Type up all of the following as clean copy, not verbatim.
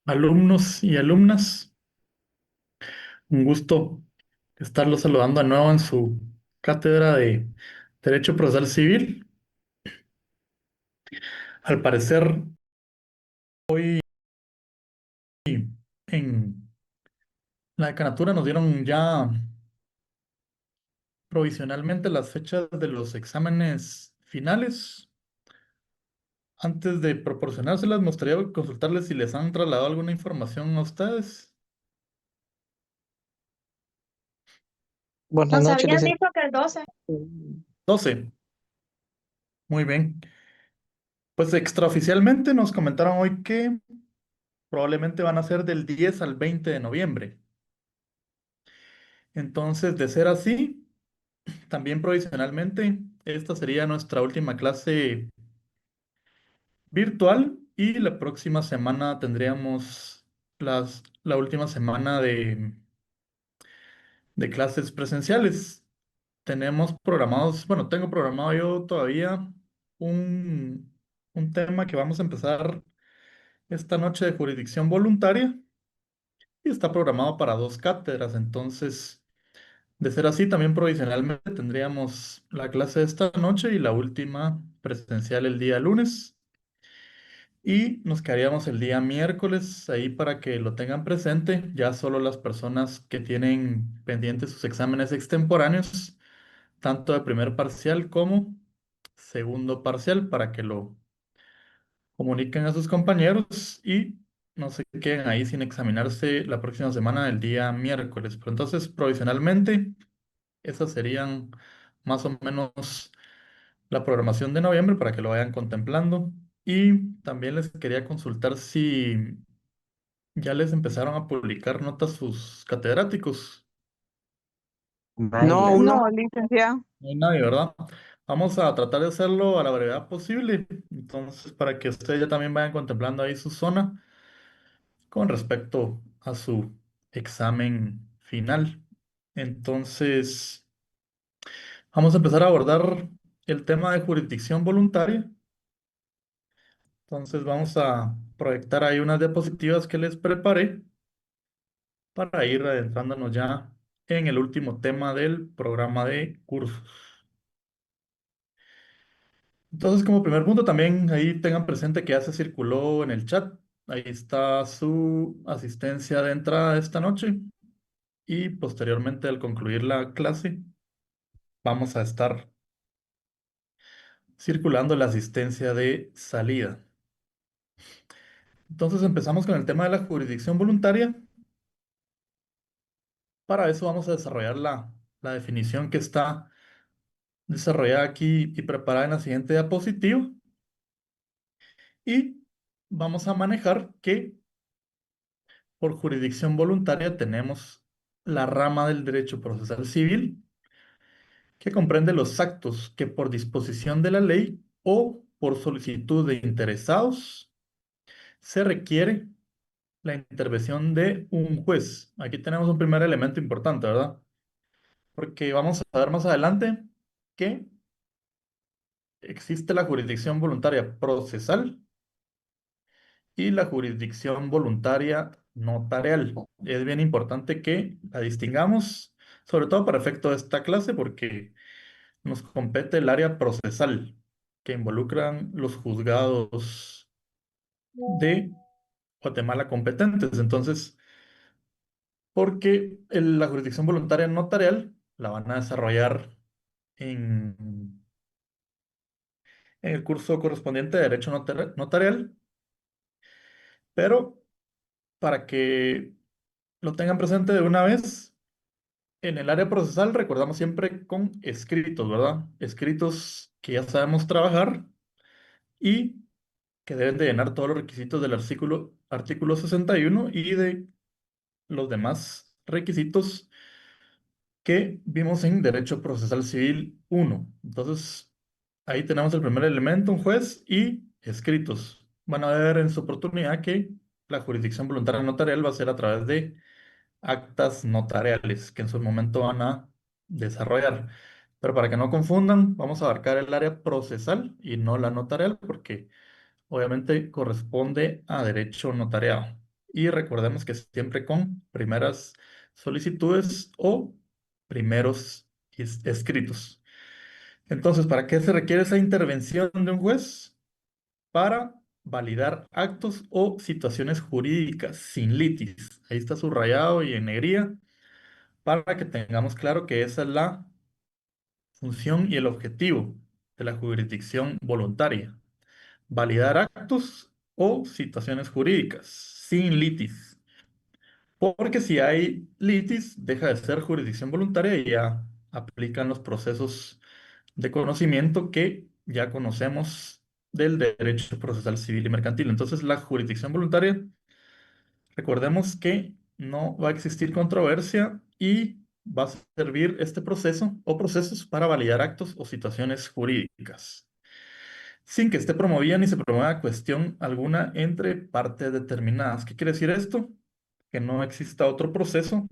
Alumnos y alumnas, un gusto estarlos saludando de nuevo en su cátedra de Derecho Procesal Civil. Al parecer, en la decanatura nos dieron ya provisionalmente las fechas de los exámenes finales. Antes de proporcionárselas, me gustaría consultarles si les han trasladado alguna información a ustedes. Buenas Nos noches, habían licenciado. dicho que el 12. 12. Muy bien. Pues extraoficialmente nos comentaron hoy que probablemente van a ser del 10 al 20 de noviembre. Entonces, de ser así, también provisionalmente, esta sería nuestra última clase virtual y la próxima semana tendríamos la última semana de clases presenciales. Tenemos programados, bueno, tengo programado yo todavía un, un tema que vamos a empezar esta noche de jurisdicción voluntaria y está programado para dos cátedras. Entonces, de ser así, también provisionalmente tendríamos la clase de esta noche y la última presencial el día lunes. Y nos quedaríamos el día miércoles ahí para que lo tengan presente. Ya solo las personas que tienen pendientes sus exámenes extemporáneos, tanto de primer parcial como segundo parcial, para que lo comuniquen a sus compañeros y no se queden ahí sin examinarse la próxima semana del día miércoles. Pero entonces, provisionalmente, esas serían más o menos la programación de noviembre para que lo vayan contemplando. Y también les quería consultar si ya les empezaron a publicar notas sus catedráticos. No, aún no. No, licenciado. No hay nadie, ¿verdad? Vamos a tratar de hacerlo a la brevedad posible. Entonces, para que ustedes ya también vayan contemplando ahí su zona con respecto a su examen final. Entonces, vamos a empezar a abordar el tema de jurisdicción voluntaria. Entonces vamos a proyectar ahí unas diapositivas que les preparé para ir adentrándonos ya en el último tema del programa de cursos. Entonces, como primer punto, también ahí tengan presente que ya se circuló en el chat. Ahí está su asistencia de entrada esta noche y posteriormente al concluir la clase vamos a estar circulando la asistencia de salida. Entonces empezamos con el tema de la jurisdicción voluntaria. Para eso vamos a desarrollar la definición que está desarrollada aquí y preparada en la siguiente diapositiva. Y vamos a manejar que por jurisdicción voluntaria tenemos la rama del derecho procesal civil, que comprende los actos que por disposición de la ley o por solicitud de interesados se requiere la intervención de un juez. Aquí tenemos un primer elemento importante, ¿verdad? Porque vamos a ver más adelante que existe la jurisdicción voluntaria procesal y la jurisdicción voluntaria notarial. Es bien importante que la distingamos, sobre todo para efecto de esta clase, porque nos compete el área procesal, que involucran los juzgados de Guatemala competentes. Entonces, porque la jurisdicción voluntaria notarial la van a desarrollar en el curso correspondiente de Derecho Notarial, pero para que lo tengan presente de una vez, en el área procesal recordamos siempre con escritos, ¿verdad? Escritos que ya sabemos trabajar y que deben de llenar todos los requisitos del artículo 61 y de los demás requisitos que vimos en Derecho Procesal Civil 1. Entonces, ahí tenemos el primer elemento, un juez y escritos. Van a ver en su oportunidad que la jurisdicción voluntaria notarial va a ser a través de actas notariales que en su momento van a desarrollar. Pero para que no confundan, vamos a abarcar el área procesal y no la notarial, porque obviamente corresponde a derecho notariado. y recordemos que siempre con primeras solicitudes o primeros escritos. Entonces, ¿para qué se requiere esa intervención de un juez? Para validar actos o situaciones jurídicas sin litis. Ahí está subrayado y en negrilla para que tengamos claro que esa es la función y el objetivo de la jurisdicción voluntaria. Validar actos o situaciones jurídicas sin litis. Porque si hay litis, deja de ser jurisdicción voluntaria y ya aplican los procesos de conocimiento que ya conocemos del derecho procesal civil y mercantil. Entonces, la jurisdicción voluntaria, recordemos que no va a existir controversia y va a servir este proceso o procesos para validar actos o situaciones jurídicas, sin que esté promovida ni se promueva cuestión alguna entre partes determinadas. ¿Qué quiere decir esto? Que no exista otro proceso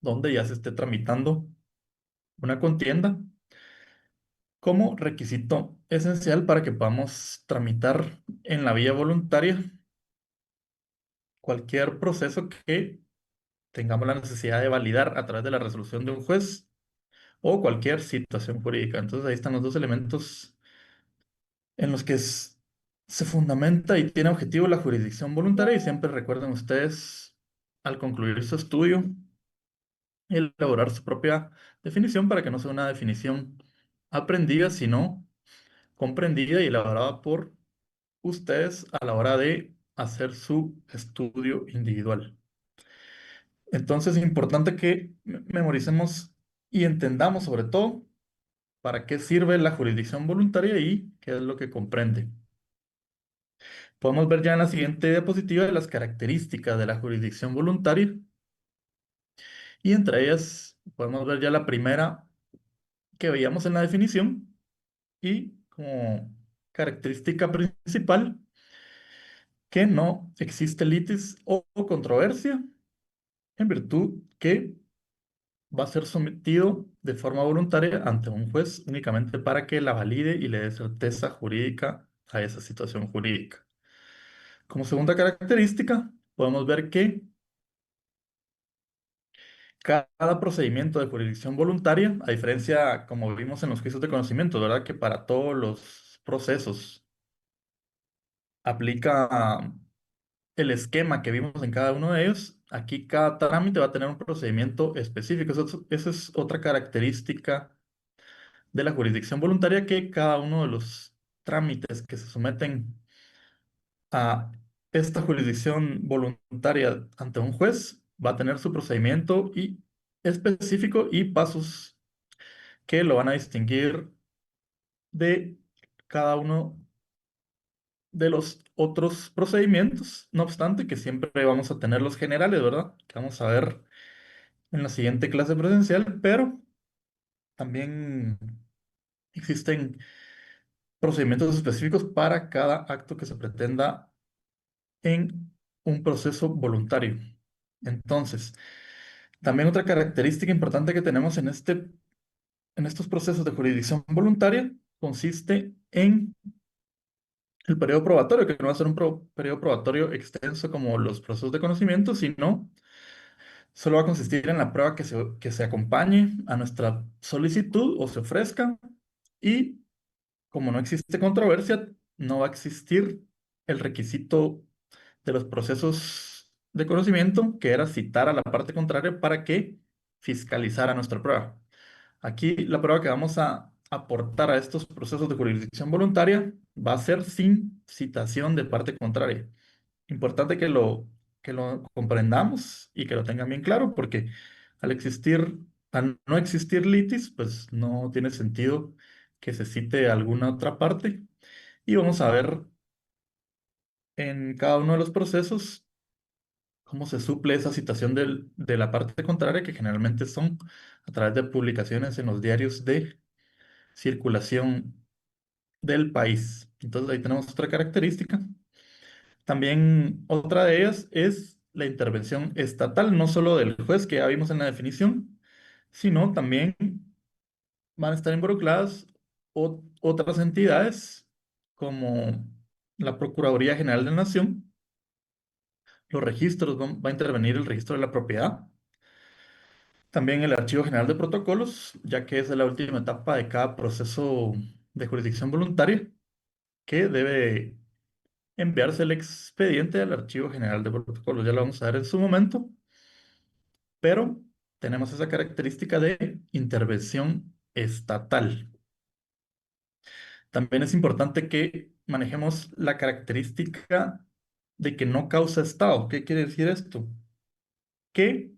donde ya se esté tramitando una contienda como requisito esencial para que podamos tramitar en la vía voluntaria cualquier proceso que tengamos la necesidad de validar a través de la resolución de un juez o cualquier situación jurídica. Entonces ahí están los dos elementos en los que se fundamenta y tiene objetivo la jurisdicción voluntaria y siempre recuerden ustedes al concluir su estudio elaborar su propia definición para que no sea una definición aprendida, sino comprendida y elaborada por ustedes a la hora de hacer su estudio individual. Entonces es importante que memoricemos y entendamos sobre todo para qué sirve la jurisdicción voluntaria y qué es lo que comprende. Podemos ver ya en la siguiente diapositiva las características de la jurisdicción voluntaria y entre ellas podemos ver ya la primera que veíamos en la definición y como característica principal que no existe litis o controversia en virtud que va a ser sometido de forma voluntaria ante un juez únicamente para que la valide y le dé certeza jurídica a esa situación jurídica. Como segunda característica, podemos ver que cada procedimiento de jurisdicción voluntaria, a diferencia, como vimos en los juicios de conocimiento, ¿verdad? Que para todos los procesos aplica el esquema que vimos en cada uno de ellos. Aquí cada trámite va a tener un procedimiento específico. Esa es otra característica de la jurisdicción voluntaria, que cada uno de los trámites que se someten a esta jurisdicción voluntaria ante un juez va a tener su procedimiento y específico y pasos que lo van a distinguir de cada uno de los otros procedimientos. No obstante, que siempre vamos a tener los generales, ¿verdad? Que vamos a ver en la siguiente clase presencial, pero también existen procedimientos específicos para cada acto que se pretenda en un proceso voluntario. Entonces, también otra característica importante que tenemos en estos procesos de jurisdicción voluntaria consiste en el periodo probatorio, que no va a ser un periodo probatorio extenso como los procesos de conocimiento, sino solo va a consistir en la prueba que se acompañe a nuestra solicitud o se ofrezca y como no existe controversia, no va a existir el requisito de los procesos de conocimiento, que era citar a la parte contraria para que fiscalizara nuestra prueba. Aquí la prueba que vamos a aportar a estos procesos de jurisdicción voluntaria va a ser sin citación de parte contraria. Importante que lo comprendamos y que lo tengan bien claro, porque al no existir litis, pues no tiene sentido que se cite alguna otra parte. Y vamos a ver en cada uno de los procesos cómo se suple esa citación de la parte contraria, que generalmente son a través de publicaciones en los diarios de circulación del país. Entonces ahí tenemos otra característica. También otra de ellas es la intervención estatal, no solo del juez que ya vimos en la definición, sino también van a estar involucradas otras entidades como la Procuraduría General de la Nación, los registros, va a intervenir el registro de la propiedad. También el Archivo General de Protocolos, ya que es la última etapa de cada proceso de jurisdicción voluntaria, que debe enviarse el expediente al Archivo General de Protocolos. Ya lo vamos a ver en su momento, pero tenemos esa característica de intervención estatal. También es importante que manejemos la característica de que no causa estado. ¿Qué quiere decir esto? Que,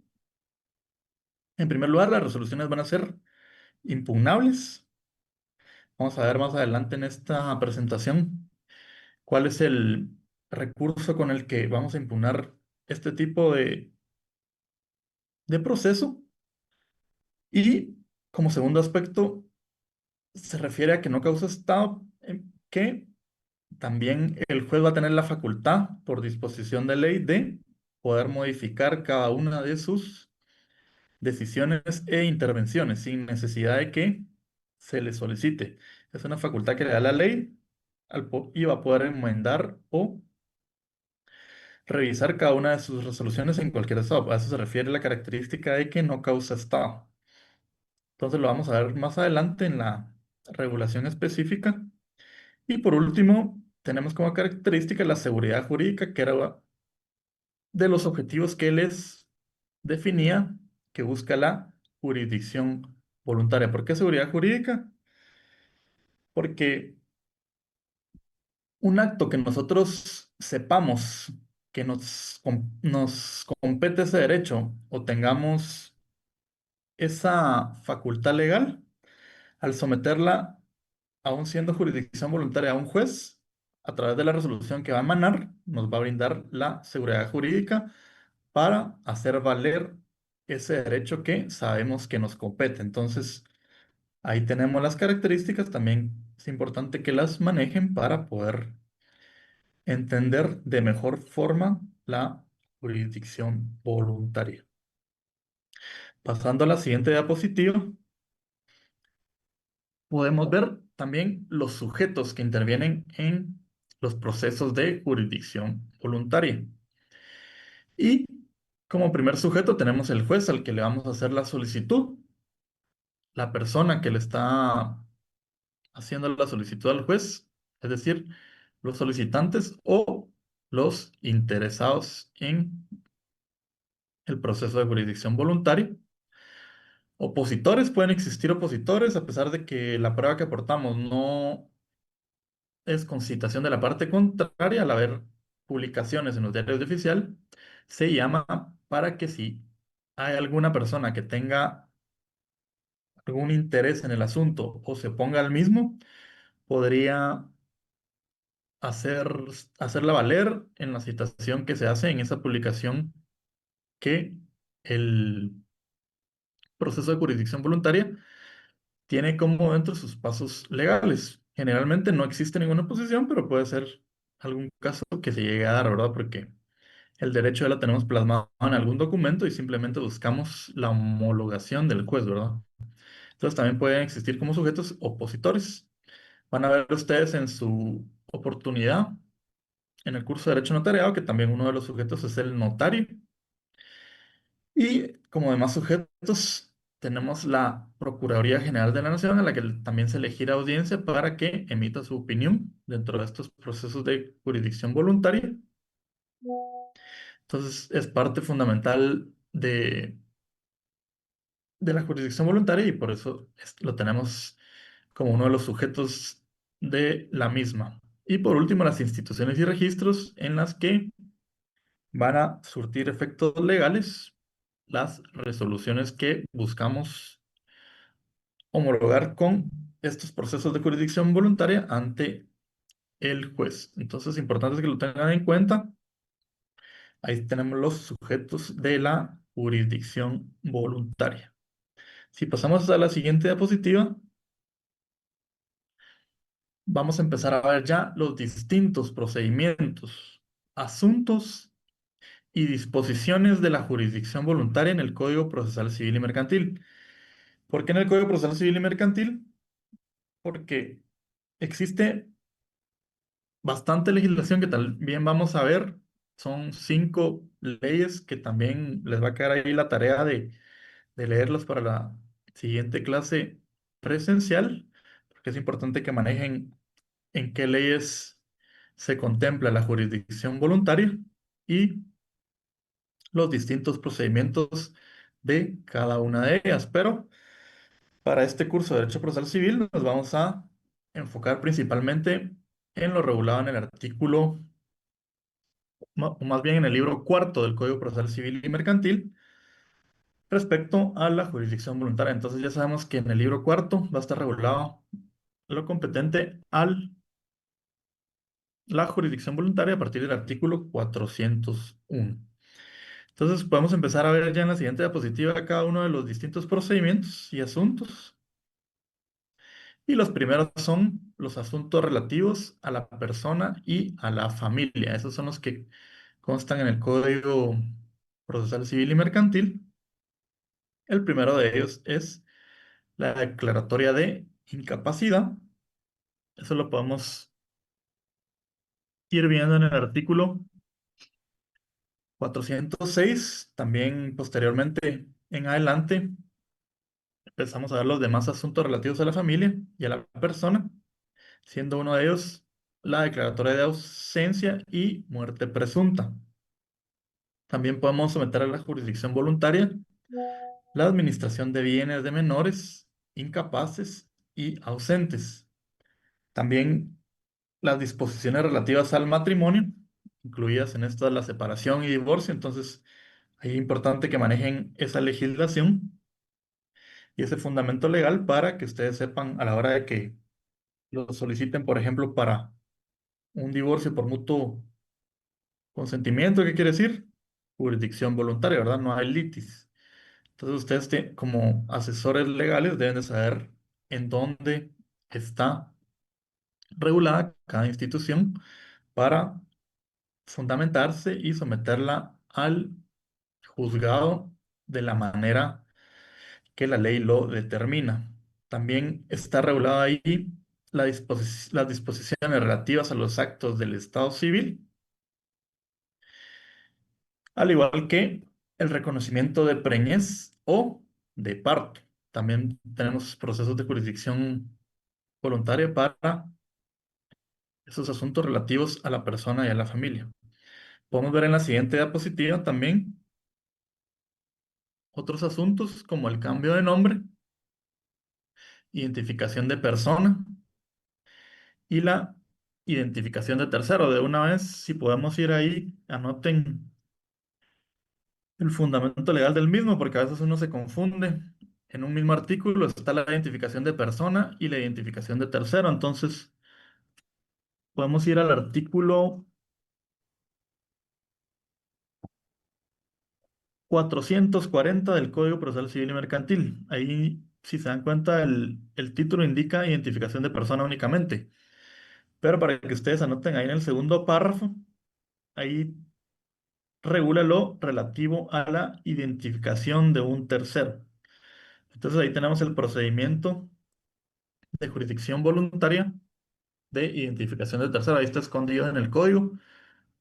en primer lugar, las resoluciones van a ser impugnables. Vamos a ver más adelante en esta presentación cuál es el recurso con el que vamos a impugnar este tipo de proceso. Y como segundo aspecto, se refiere a que no causa estado, que también el juez va a tener la facultad, por disposición de ley, de poder modificar cada una de sus decisiones e intervenciones sin necesidad de que se le solicite. Es una facultad que le da la ley y va a poder enmendar o revisar cada una de sus resoluciones en cualquier estado. A eso se refiere la característica de que no causa estado. Entonces lo vamos a ver más adelante en la regulación específica. Y por último, tenemos como característica la seguridad jurídica, que era de los objetivos que les definía, que busca la jurisdicción voluntaria. ¿Por qué seguridad jurídica? Porque un acto que nosotros sepamos que nos compete ese derecho o tengamos esa facultad legal, al someterla, aún siendo jurisdicción voluntaria a un juez, a través de la resolución que va a emanar, nos va a brindar la seguridad jurídica para hacer valer ese derecho que sabemos que nos compete. Entonces, ahí tenemos las características. También es importante que las manejen para poder entender de mejor forma la jurisdicción voluntaria. Pasando a la siguiente diapositiva, podemos ver también los sujetos que intervienen en los procesos de jurisdicción voluntaria. Y como primer sujeto tenemos el juez al que le vamos a hacer la solicitud, la persona que le está haciendo la solicitud al juez, es decir, los solicitantes o los interesados en el proceso de jurisdicción voluntaria. Opositores, pueden existir opositores a pesar de que la prueba que aportamos no es con citación de la parte contraria. Al haber publicaciones en los diarios de oficial, se llama para que si hay alguna persona que tenga algún interés en el asunto o se ponga al mismo, podría hacer, hacerla valer en la citación que se hace en esa publicación, que el proceso de jurisdicción voluntaria tiene como dentro sus pasos legales. Generalmente no existe ninguna oposición, pero puede ser algún caso que se llegue a dar, ¿verdad? Porque el derecho ya lo tenemos plasmado en algún documento y simplemente buscamos la homologación del juez, ¿verdad? Entonces también pueden existir como sujetos opositores. Van a ver ustedes en su oportunidad en el curso de Derecho Notariado que también uno de los sujetos es el notario. Y como demás sujetos, tenemos la Procuraduría General de la Nación, a la que también se elegirá audiencia para que emita su opinión dentro de estos procesos de jurisdicción voluntaria. Entonces, es parte fundamental de la jurisdicción voluntaria y por eso lo tenemos como uno de los sujetos de la misma. Y por último, las instituciones y registros en las que van a surtir efectos legales las resoluciones que buscamos homologar con estos procesos de jurisdicción voluntaria ante el juez. Entonces, importante es que lo tengan en cuenta. Ahí tenemos los sujetos de la jurisdicción voluntaria. Si pasamos a la siguiente diapositiva, vamos a empezar a ver ya los distintos procedimientos, asuntos y disposiciones de la jurisdicción voluntaria en el Código Procesal Civil y Mercantil. ¿Por qué en el Código Procesal Civil y Mercantil? Porque existe bastante legislación que también vamos a ver Son 5 leyes que también les va a quedar ahí la tarea de leerlas para la siguiente clase presencial, porque es importante que manejen en qué leyes se contempla la jurisdicción voluntaria y los distintos procedimientos de cada una de ellas. Pero para este curso de Derecho Procesal Civil nos vamos a enfocar principalmente en lo regulado en el artículo, o más bien en el libro cuarto del Código Procesal Civil y Mercantil, respecto a la jurisdicción voluntaria. Entonces ya sabemos que en el libro cuarto va a estar regulado lo competente a la jurisdicción voluntaria a partir del artículo 401. Entonces podemos empezar a ver ya en la siguiente diapositiva cada uno de los distintos procedimientos y asuntos. Y los primeros son los asuntos relativos a la persona y a la familia. Esos son los que constan en el Código Procesal Civil y Mercantil. El primero de ellos es la declaratoria de incapacidad. Eso lo podemos ir viendo en el artículo 406. También posteriormente en adelante empezamos a ver los demás asuntos relativos a la familia y a la persona, siendo uno de ellos la declaratoria de ausencia y muerte presunta. También podemos someter a la jurisdicción voluntaria la administración de bienes de menores, incapaces y ausentes. También las disposiciones relativas al matrimonio, incluidas en esto la separación y divorcio. Entonces, ahí es importante que manejen esa legislación y ese fundamento legal para que ustedes sepan a la hora de que lo soliciten, por ejemplo, para un divorcio por mutuo consentimiento. ¿Qué quiere decir? Jurisdicción voluntaria, ¿verdad? No hay litis. Entonces, ustedes como asesores legales deben de saber en dónde está regulada cada institución para fundamentarse y someterla al juzgado de la manera que la ley lo determina. También está regulada ahí las disposiciones relativas a los actos del Estado civil, al igual que el reconocimiento de preñez o de parto. También tenemos procesos de jurisdicción voluntaria para esos asuntos relativos a la persona y a la familia. Podemos ver en la siguiente diapositiva también otros asuntos como el cambio de nombre, identificación de persona y la identificación de tercero. De una vez, si podemos ir ahí, anoten el fundamento legal del mismo, porque a veces uno se confunde. En un mismo artículo está la identificación de persona y la identificación de tercero. Entonces, podemos ir al artículo 440 del Código Procesal Civil y Mercantil. Ahí, si se dan cuenta, el título indica identificación de persona únicamente. Pero para que ustedes anoten ahí en el segundo párrafo, ahí regula lo relativo a la identificación de un tercero. Entonces ahí tenemos el procedimiento de jurisdicción voluntaria de identificación de tercero. Ahí está escondido en el código,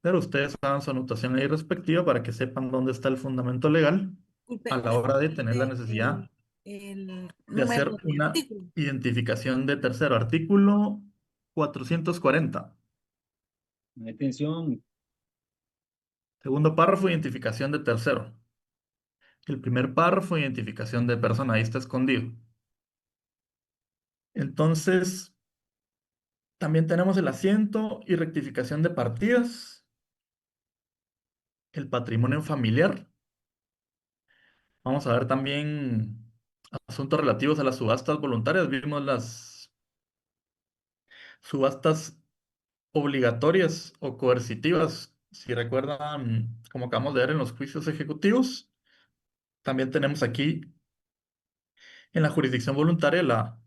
pero ustedes hagan su anotación ahí respectiva para que sepan dónde está el fundamento legal a Disculpe, la hora de tener la necesidad el de hacer número de una artículo. identificación de tercero. Artículo 440. Atención, Segundo párrafo, identificación de tercero. El primer párrafo, identificación de persona. Ahí está escondido. Entonces, también tenemos el asiento y rectificación de partidas, el patrimonio familiar. Vamos a ver también asuntos relativos a las subastas voluntarias. Vimos las subastas obligatorias o coercitivas. Si recuerdan, como acabamos de ver en los juicios ejecutivos, también tenemos aquí en la jurisdicción voluntaria la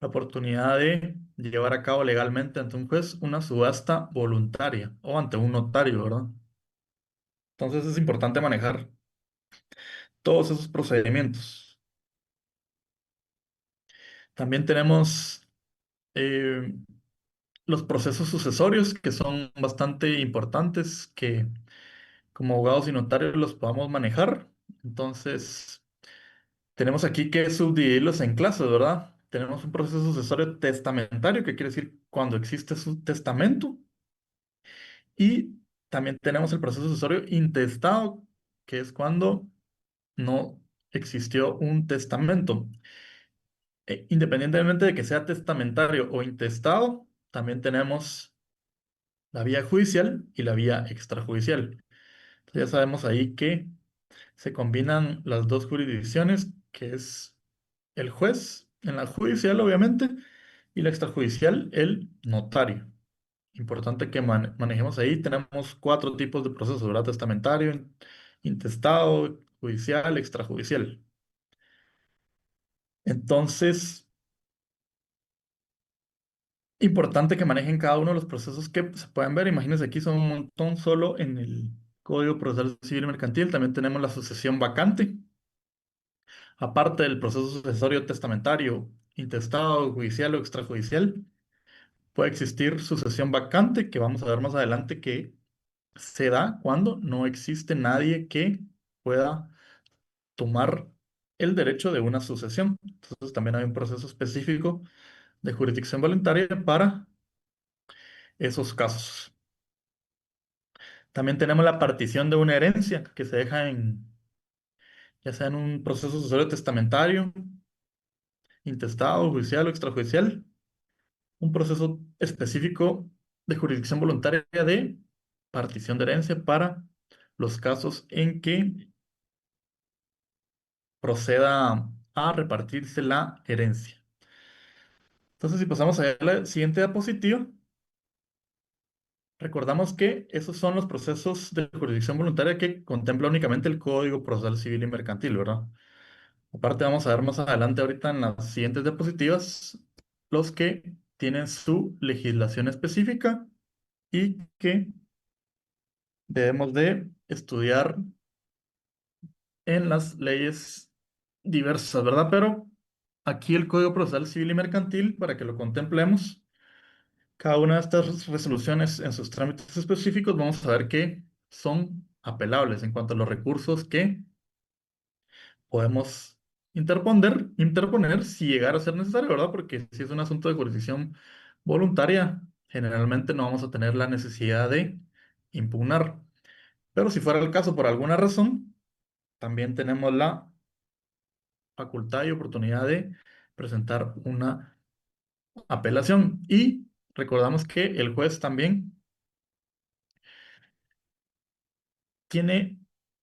oportunidad de llevar a cabo legalmente ante un juez una subasta voluntaria o ante un notario, ¿verdad? Entonces es importante manejar todos esos procedimientos. También tenemos eh, los procesos sucesorios que son bastante importantes, que como abogados y notarios los podamos manejar. Entonces, tenemos aquí que subdividirlos en clases, ¿verdad? Tenemos un proceso sucesorio testamentario, que quiere decir cuando existe su testamento. Y también tenemos el proceso sucesorio intestado, que es cuando no existió un testamento. Independientemente de que sea testamentario o intestado, también tenemos la vía judicial y la vía extrajudicial. Entonces ya sabemos ahí que se combinan las dos jurisdicciones, que es el juez en la judicial, obviamente, y la extrajudicial, el notario. Importante que manejemos ahí. Tenemos cuatro tipos de procesos, ¿verdad? Testamentario, intestado, judicial, extrajudicial. Entonces, importante que manejen cada uno de los procesos que se pueden ver. Imagínense, aquí son un montón solo en el Código Procesal Civil y Mercantil. También tenemos la sucesión vacante. Aparte del proceso sucesorio testamentario, intestado, judicial o extrajudicial, puede existir sucesión vacante, que vamos a ver más adelante que se da cuando no existe nadie que pueda tomar el derecho de una sucesión. Entonces también hay un proceso específico de jurisdicción voluntaria para esos casos. También tenemos la partición de una herencia que se deja ya sea en un proceso sucesorio testamentario, intestado, judicial o extrajudicial, un proceso específico de jurisdicción voluntaria de partición de herencia para los casos en que proceda a repartirse la herencia. Entonces, si pasamos a la siguiente diapositiva, recordamos que esos son los procesos de jurisdicción voluntaria que contempla únicamente el Código Procesal Civil y Mercantil, ¿verdad? Aparte, vamos a ver más adelante, ahorita en las siguientes diapositivas, los que tienen su legislación específica y que debemos de estudiar en las leyes diversas, ¿verdad? Pero aquí el Código Procesal Civil y Mercantil, para que lo contemplemos, cada una de estas resoluciones en sus trámites específicos, vamos a ver que son apelables en cuanto a los recursos que podemos interponer si llegara a ser necesario, ¿verdad? Porque si es un asunto de jurisdicción voluntaria, generalmente no vamos a tener la necesidad de impugnar. Pero si fuera el caso por alguna razón, también tenemos la facultad y oportunidad de presentar una apelación. Y recordamos que el juez también tiene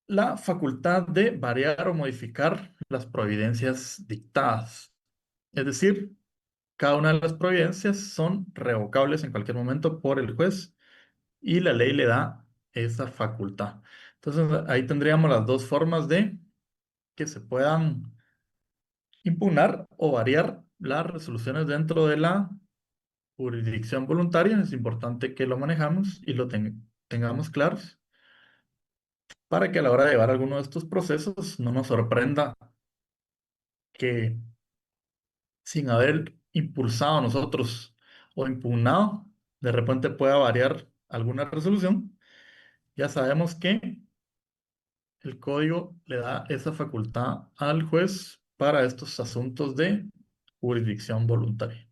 la facultad de variar o modificar las providencias dictadas. Es decir, cada una de las providencias son revocables en cualquier momento por el juez y la ley le da esa facultad. Entonces, ahí tendríamos las dos formas de que se puedan impugnar o variar las resoluciones dentro de la jurisdicción voluntaria. Es importante que lo manejamos y lo tengamos claros para que a la hora de llevar alguno de estos procesos no nos sorprenda que sin haber impulsado nosotros o impugnado, de repente pueda variar alguna resolución. Ya sabemos que el código le da esa facultad al juez para estos asuntos de jurisdicción voluntaria.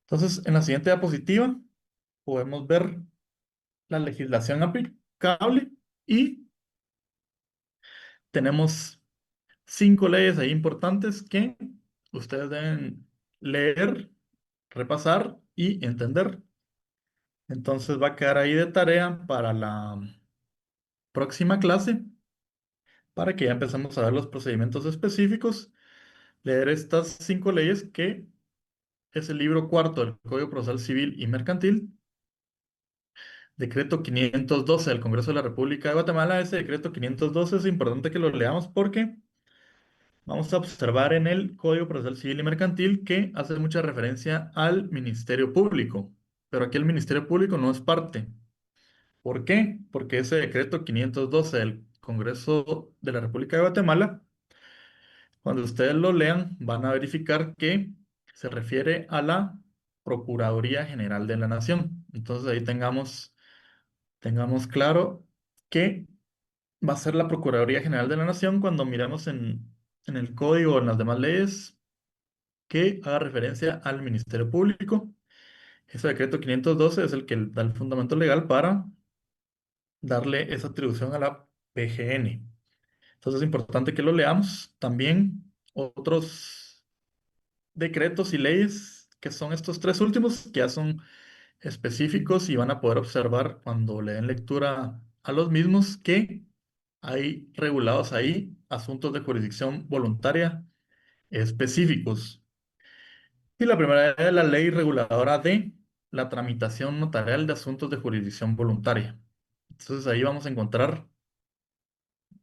Entonces, en la siguiente diapositiva podemos ver la legislación aplicable y tenemos 5 leyes ahí importantes que ustedes deben leer, repasar y entender. Entonces va a quedar ahí de tarea para la próxima clase, para que ya empecemos a ver los procedimientos específicos, leer estas 5 leyes que es el libro cuarto del Código Procesal Civil y Mercantil, decreto 512 del Congreso de la República de Guatemala. Ese decreto 512 es importante que lo leamos porque vamos a observar en el Código Procesal Civil y Mercantil que hace mucha referencia al Ministerio Público, pero aquí el Ministerio Público no es parte. ¿Por qué? Porque ese decreto 512 del Congreso de la República de Guatemala, cuando ustedes lo lean, van a verificar que se refiere a la Procuraduría General de la Nación. Entonces ahí tengamos claro que va a ser la Procuraduría General de la Nación cuando miramos en el código o en las demás leyes que haga referencia al Ministerio Público. Ese decreto 512 es el que da el fundamento legal para darle esa atribución a la PGN. Entonces es importante que lo leamos. También otros decretos y leyes que son estos tres últimos, que ya son específicos y van a poder observar cuando le den lectura a los mismos que hay regulados ahí asuntos de jurisdicción voluntaria específicos. Y la primera es la ley reguladora de la tramitación notarial de asuntos de jurisdicción voluntaria. Entonces ahí vamos a encontrar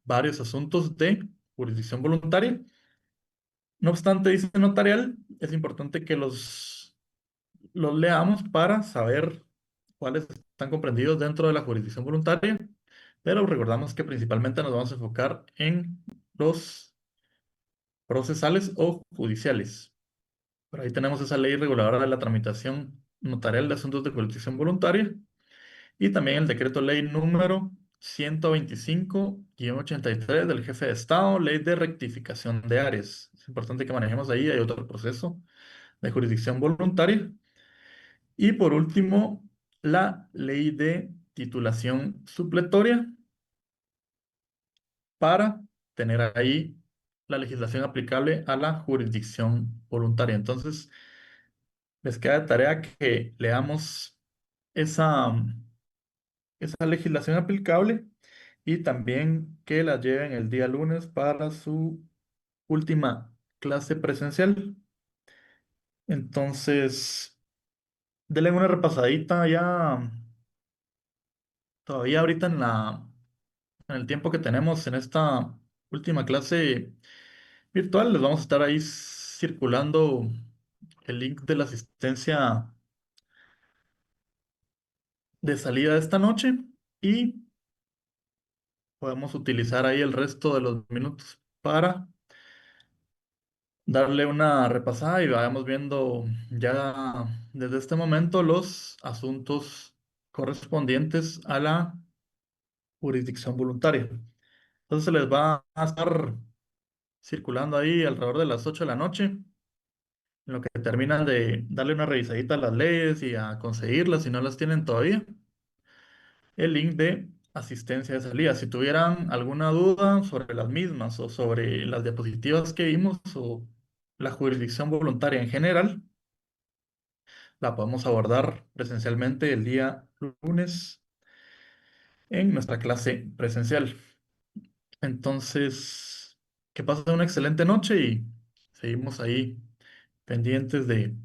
varios asuntos de jurisdicción voluntaria. No obstante, dice notarial, es importante que los leamos para saber cuáles están comprendidos dentro de la jurisdicción voluntaria, pero recordamos que principalmente nos vamos a enfocar en los procesales o judiciales. Por ahí tenemos esa ley reguladora de la tramitación notarial de asuntos de jurisdicción voluntaria y también el decreto ley número 125-83 del jefe de Estado, ley de rectificación de áreas. Es importante que manejemos ahí, hay otro proceso de jurisdicción voluntaria. Y por último, la ley de titulación supletoria para tener ahí la legislación aplicable a la jurisdicción voluntaria. Entonces, les queda de tarea que leamos esa, esa legislación aplicable y también que la lleven el día lunes para su última clase presencial. Entonces, denle una repasadita ya, todavía ahorita en el tiempo que tenemos en esta última clase virtual, les vamos a estar ahí circulando el link de la asistencia de salida de esta noche y podemos utilizar ahí el resto de los minutos para darle una repasada y vayamos viendo ya desde este momento los asuntos correspondientes a la jurisdicción voluntaria. Entonces se les va a estar circulando ahí alrededor de las 8 de la noche, en lo que terminan de darle una revisadita a las leyes y a conseguirlas si no las tienen todavía, el link de asistencia de salida. Si tuvieran alguna duda sobre las mismas o sobre las diapositivas que vimos o la jurisdicción voluntaria en general, la podemos abordar presencialmente el día lunes en nuestra clase presencial. Entonces, que pasen una excelente noche y seguimos ahí pendientes de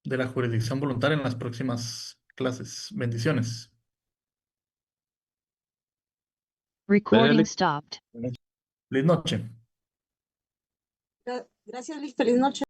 la jurisdicción voluntaria en las próximas clases. Bendiciones. Dale, Recording stopped. Feliz noche. Gracias, Luis. Feliz noche.